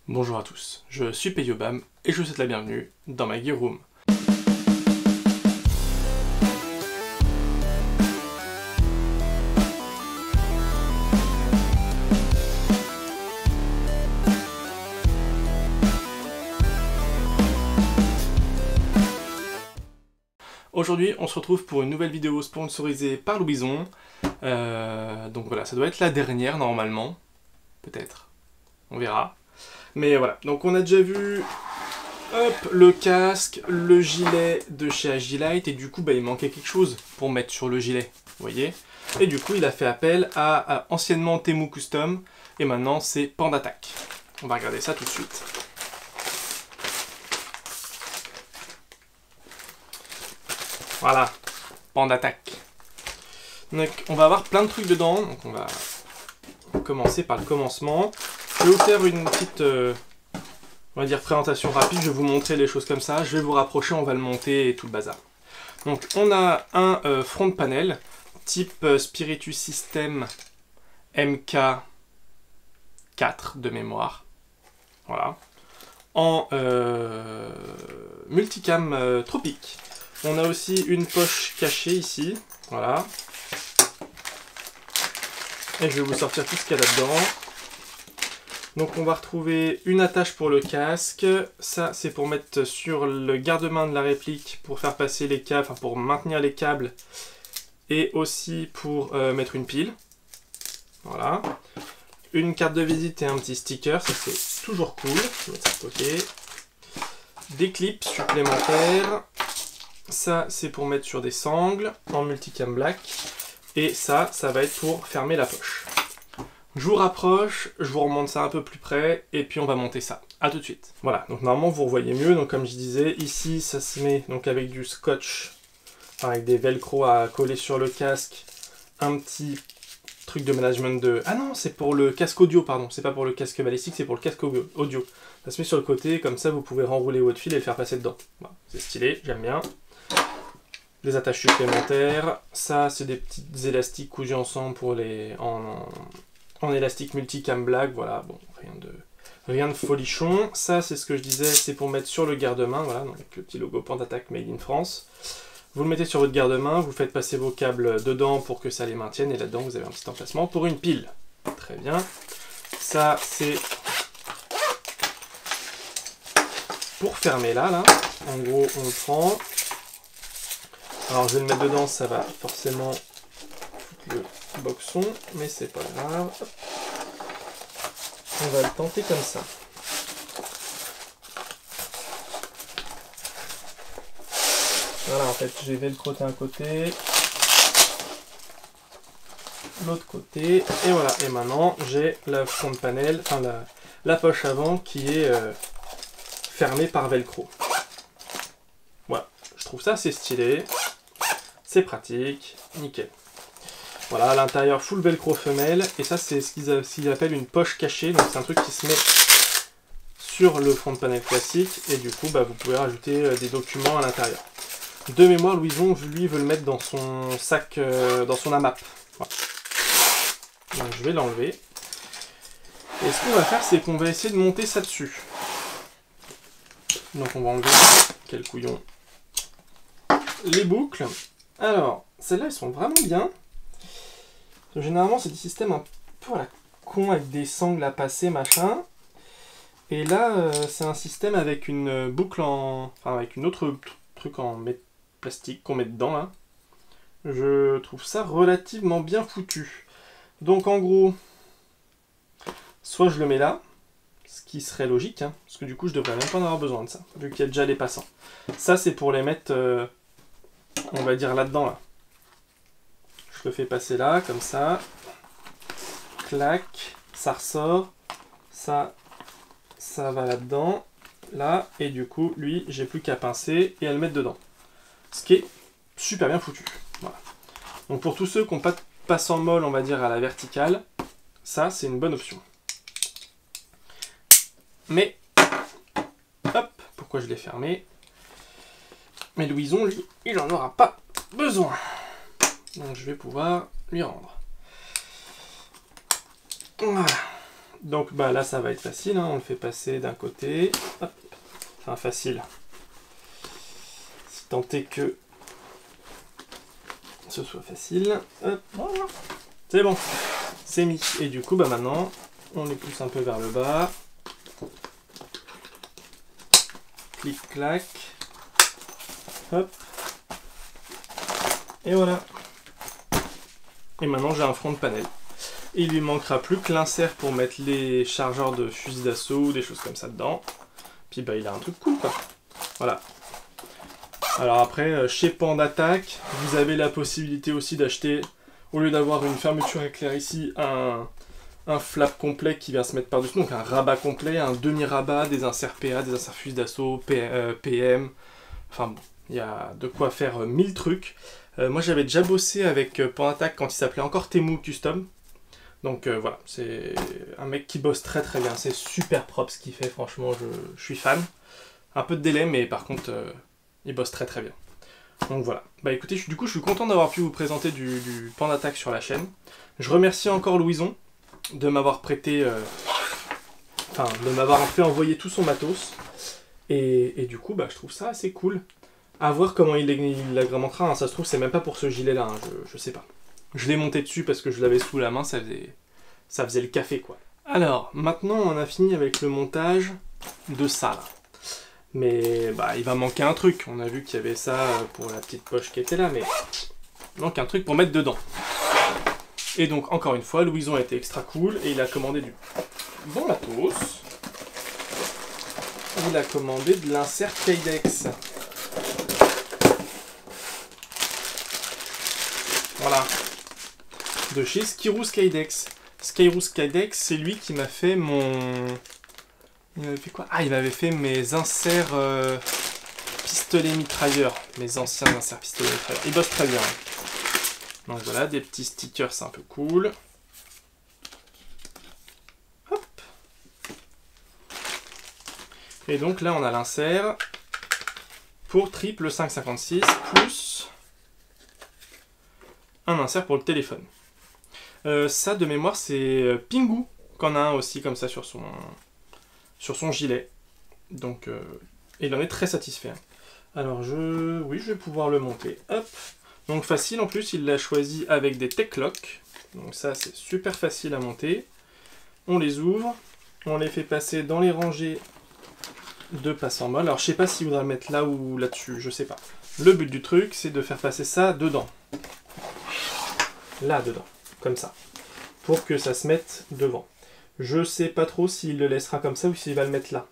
Bonjour à tous, je suis Peyobam et je vous souhaite la bienvenue dans ma Gear Room. Aujourd'hui, on se retrouve pour une nouvelle vidéo sponsorisée par Louison. Donc voilà, ça doit être la dernière normalement. Peut-être. On verra. Mais voilà, donc on a déjà vu le casque, le gilet de chez Agilite, et du coup il manquait quelque chose pour mettre sur le gilet, vous voyez. Et du coup il a fait appel à anciennement Temu Custom, et maintenant c'est Pandattack. On va regarder ça tout de suite. Voilà, Pandattack. Donc on va avoir plein de trucs dedans, donc on va commencer par le commencement. Je vais vous faire une petite, on va dire, présentation rapide, je vais vous montrer les choses comme ça, je vais vous rapprocher, on va le monter et tout le bazar. Donc on a un front panel, type Spiritus System MK4 de mémoire, voilà, en multicam tropique. On a aussi une poche cachée ici, voilà, et je vais vous sortir tout ce qu'il y a là-dedans. Donc on va retrouver une attache pour le casque, ça c'est pour mettre sur le garde-main de la réplique pour faire passer les câbles, enfin pour maintenir les câbles, et aussi pour mettre une pile. Voilà. Une carte de visite et un petit sticker, ça c'est toujours cool. Je vais mettre ça de côté. Des clips supplémentaires, ça c'est pour mettre sur des sangles en multicam black, et ça va être pour fermer la poche. Je vous rapproche, je vous remonte ça un peu plus près, et puis on va monter ça. A tout de suite. Voilà, donc normalement vous revoyez mieux, donc comme je disais, ici ça se met donc avec du scotch, enfin, avec des velcro à coller sur le casque, un petit truc de management de... Ah non, c'est pour le casque audio, pardon, c'est pas pour le casque balistique, c'est pour le casque audio. Ça se met sur le côté, comme ça vous pouvez renrouler votre fil et le faire passer dedans. Voilà, c'est stylé, j'aime bien. Des attaches supplémentaires, ça c'est des petites élastiques cousus ensemble pour les... en élastique multicam black, voilà, bon, rien de folichon. Ça, c'est ce que je disais, c'est pour mettre sur le garde-main, voilà, donc le petit logo Pandattack Made in France. Vous le mettez sur votre garde-main, vous faites passer vos câbles dedans pour que ça les maintienne, et là-dedans, vous avez un petit emplacement pour une pile. Très bien. Ça, c'est pour fermer là. En gros, on le prend. Alors, je vais le mettre dedans, ça va forcément foutre le boxon, mais c'est pas grave. Hop. On va le tenter comme ça. Voilà, en fait, j'ai velcroté un côté, l'autre côté, et voilà. Et maintenant, j'ai la front panel, enfin la poche avant qui est fermée par velcro. Voilà, je trouve ça assez stylé, c'est pratique, nickel. Voilà, à l'intérieur, full velcro femelle, et ça c'est ce qu'ils appellent une poche cachée, donc c'est un truc qui se met sur le front panel classique, et du coup vous pouvez rajouter des documents à l'intérieur. De mémoire, Louison, lui, veut le mettre dans son sac, dans son AMAP. Voilà. Donc je vais l'enlever. Et ce qu'on va faire, c'est qu'on va essayer de monter ça dessus. Donc on va enlever, quel couillon, les boucles. Alors, celles-là, elles sont vraiment bien. Généralement, c'est des systèmes un peu à la con, avec des sangles à passer, machin. Et là, c'est un système avec une boucle en... Enfin, avec une autre truc en plastique qu'on met dedans, là. Je trouve ça relativement bien foutu. Donc, en gros, soit je le mets là, ce qui serait logique, hein, parce que du coup, je devrais même pas en avoir besoin de ça, vu qu'il y a déjà les passants. Ça, c'est pour les mettre, on va dire, là-dedans, là. Je le fais passer là, comme ça. Clac, ça ressort. Ça va là-dedans. Là, et du coup, lui, j'ai plus qu'à pincer et à le mettre dedans. Ce qui est super bien foutu. Voilà. Donc pour tous ceux qui n'ont pas de passant molle, on va dire, à la verticale, ça, c'est une bonne option. Mais, hop, pourquoi je l'ai fermé? Mais Louison, lui, il n'en aura pas besoin. Donc je vais pouvoir lui rendre. Voilà. Donc bah là ça va être facile, hein. On le fait passer d'un côté. Hop. Enfin facile. Si tant est que ce soit facile. Hop. C'est bon. C'est mis. Et du coup bah maintenant on les pousse un peu vers le bas. Clic clac. Hop. Et voilà. Et maintenant j'ai un front de panel. Et il lui manquera plus que l'insert pour mettre les chargeurs de fusil d'assaut ou des choses comme ça dedans. Puis bah il a un truc cool quoi. Voilà. Alors après, chez Pandattack, vous avez la possibilité aussi d'acheter, au lieu d'avoir une fermeture éclair ici, un flap complet qui vient se mettre par-dessus. Donc un rabat complet, un demi-rabat, des inserts PA, des inserts fusil d'assaut, PM. Enfin bon, il y a de quoi faire 1000 trucs. Moi j'avais déjà bossé avec Pandattack quand il s'appelait encore Temu Custom. Donc voilà, c'est un mec qui bosse très très bien, c'est super propre ce qu'il fait, franchement je suis fan. Un peu de délai mais par contre il bosse très très bien. Donc voilà, bah écoutez, du coup je suis content d'avoir pu vous présenter du Pandattack sur la chaîne. Je remercie encore Louison de m'avoir prêté, de m'avoir fait envoyer tout son matos. Et du coup bah je trouve ça assez cool. À voir comment il l'agrémentera, hein. Ça se trouve c'est même pas pour ce gilet là, hein. Je sais pas. Je l'ai monté dessus parce que je l'avais sous la main, ça faisait le café quoi. Alors, maintenant on a fini avec le montage de ça là. Mais bah il va manquer un truc. On a vu qu'il y avait ça pour la petite poche qui était là, mais il manque un truc pour mettre dedans. Et donc encore une fois, Louison a été extra cool et il a commandé du bon matos. Il a commandé de l'insert Kydex. Voilà. De chez Skirou Kydex. Skirou Kydex, c'est lui qui m'a fait mon... Il m'avait fait quoi? Ah, il m'avait fait mes inserts pistolet mitrailleur. Mes anciens inserts pistolet mitrailleur. Il bosse très bien. Donc voilà, des petits stickers, c'est un peu cool. Hop. Et donc là, on a l'insert pour triple 5,56 plus un insert pour le téléphone. Ça, de mémoire, c'est Pingu qu'on a un aussi comme ça sur son gilet. Donc, il en est très satisfait. Alors, oui, je vais pouvoir le monter. Hop. Donc, facile. En plus, il l'a choisi avec des Tech-Lock. Donc, ça, c'est super facile à monter. On les ouvre. On les fait passer dans les rangées de passe en molle. Alors, je sais pas s'il voudra le mettre là ou là-dessus. Je sais pas. Le but du truc, c'est de faire passer ça dedans. Là, dedans. Comme ça. Pour que ça se mette devant. Je sais pas trop s'il le laissera comme ça ou s'il va le mettre là.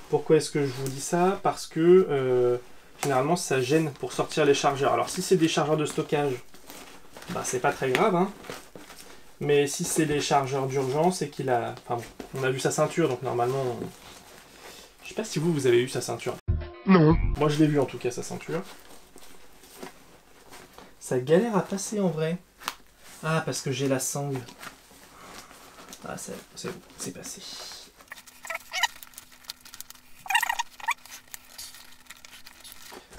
Pourquoi est-ce que je vous dis ça? Parce que généralement ça gêne pour sortir les chargeurs. Alors si c'est des chargeurs de stockage, bah c'est pas très grave, hein. Mais si c'est des chargeurs d'urgence et qu'il a... Enfin bon, on a vu sa ceinture, donc normalement... Je sais pas si vous avez eu sa ceinture. Non. Moi je l'ai vu en tout cas, sa ceinture. Ça galère à passer en vrai. Ah, parce que j'ai la sangle. Ah, c'est bon, c'est passé.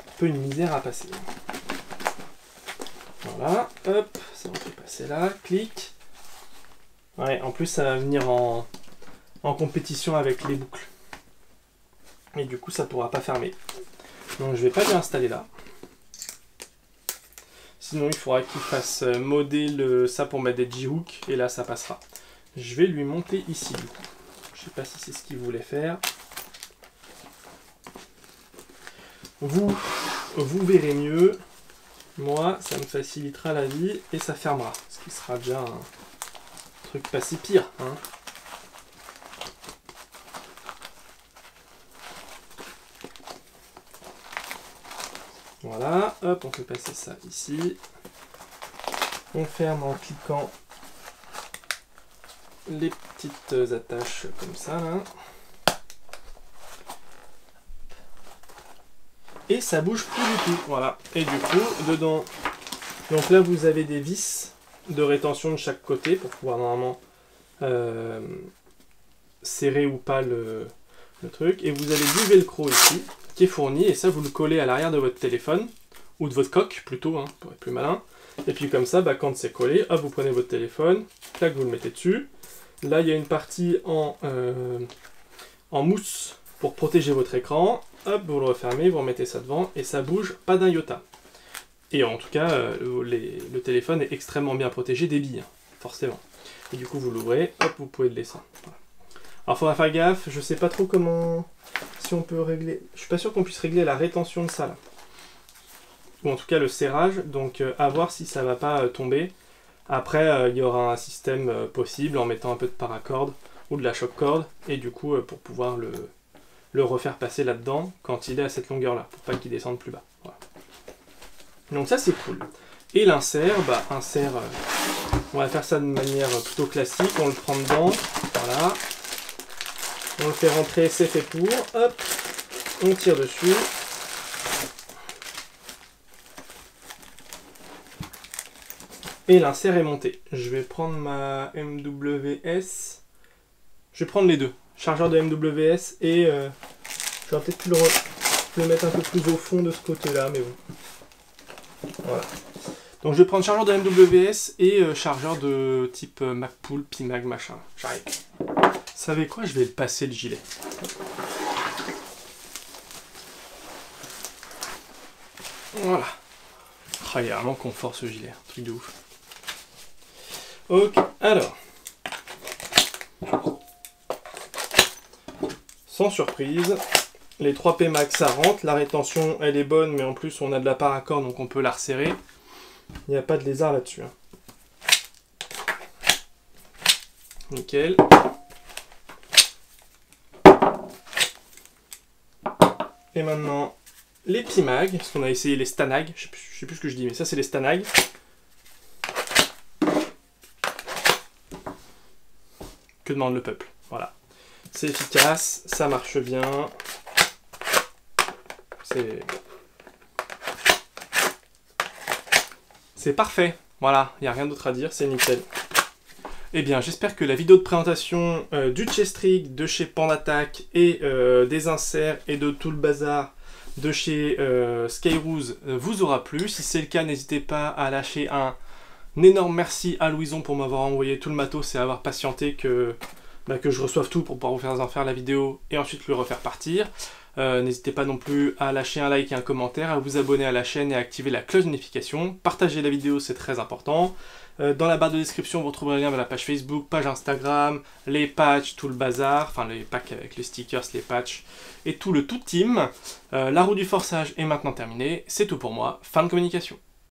Un peu une misère à passer. Voilà, hop, ça on fait passer là, clic. Ouais, en plus ça va venir en compétition avec les boucles. Et du coup ça pourra pas fermer. Donc je vais pas l'installer là. Sinon il faudra qu'il fasse modder ça pour mettre des J-hooks et là ça passera. Je vais lui monter ici du coup. Je sais pas si c'est ce qu'il voulait faire. Vous verrez mieux. Moi, ça me facilitera la vie et ça fermera. Ce qui sera déjà un truc pas si pire, hein. Voilà, hop, on peut passer ça ici. On ferme en cliquant les petites attaches comme ça, là. Et ça bouge plus du tout, voilà. Et du coup, dedans, donc là vous avez des vis de rétention de chaque côté pour pouvoir normalement serrer ou pas le truc. Et vous avez du velcro ici qui est fourni et ça vous le collez à l'arrière de votre téléphone ou de votre coque plutôt, hein, pour être plus malin. Et puis comme ça, bah, quand c'est collé, hop, vous prenez votre téléphone, clac, vous le mettez dessus. Là, il y a une partie en mousse pour protéger votre écran. Hop, vous le refermez, vous remettez ça devant et ça bouge pas d'un iota. Et en tout cas, le téléphone est extrêmement bien protégé des billes, forcément. Et du coup, vous l'ouvrez, hop, vous pouvez le laisser. Voilà. Alors, il faudra faire gaffe, je sais pas trop comment... Si on peut régler... Je suis pas sûr qu'on puisse régler la rétention de ça, là. Ou en tout cas, le serrage, donc à voir si ça va pas tomber. Après, il y aura un système possible en mettant un peu de paracorde ou de la choc corde, et du coup, pour pouvoir le refaire passer là-dedans quand il est à cette longueur-là, pour pas qu'il descende plus bas. Voilà. Donc ça, c'est cool. Et l'insert, on va faire ça de manière plutôt classique, on le prend dedans, voilà. On le fait rentrer, c'est fait pour, hop, on tire dessus. Et l'insert est monté. Je vais prendre ma MWS. Je vais prendre les deux. Chargeur de MWS et j'aurais peut-être pu le mettre un peu plus au fond de ce côté-là, mais bon. Voilà. Donc je vais prendre chargeur de MWS et chargeur de type MagPool, PiMag, machin. J'arrive. Vous savez quoi? Je vais le passer le gilet. Voilà. Oh, il est vraiment confort ce gilet. Un truc de ouf. Ok, alors. Sans surprise, les 3 PMAG ça rentre, la rétention elle est bonne, mais en plus on a de la paracorde donc on peut la resserrer. Il n'y a pas de lézard là-dessus. Hein. Nickel. Et maintenant, les PiMAG, parce qu'on a essayé les Stanag, je sais plus ce que je dis, mais ça c'est les Stanag. Que demande le peuple? Voilà. C'est efficace, ça marche bien. C'est parfait. Voilà, il n'y a rien d'autre à dire, c'est nickel. Eh bien, j'espère que la vidéo de présentation du chest rig de chez Pandattack et des inserts et de tout le bazar de chez Skyroos vous aura plu. Si c'est le cas, n'hésitez pas à lâcher un énorme merci à Louison pour m'avoir envoyé tout le matos et avoir patienté que je reçoive tout pour pouvoir vous faire la vidéo et ensuite le refaire partir. N'hésitez pas non plus à lâcher un like et un commentaire, à vous abonner à la chaîne et à activer la cloche de notification. Partagez la vidéo, c'est très important. Dans la barre de description, vous retrouverez le lien vers la page Facebook, page Instagram, les patchs, tout le bazar, enfin les packs avec les stickers, les patchs et tout le tout team. La roue du forçage est maintenant terminée, c'est tout pour moi, fin de communication.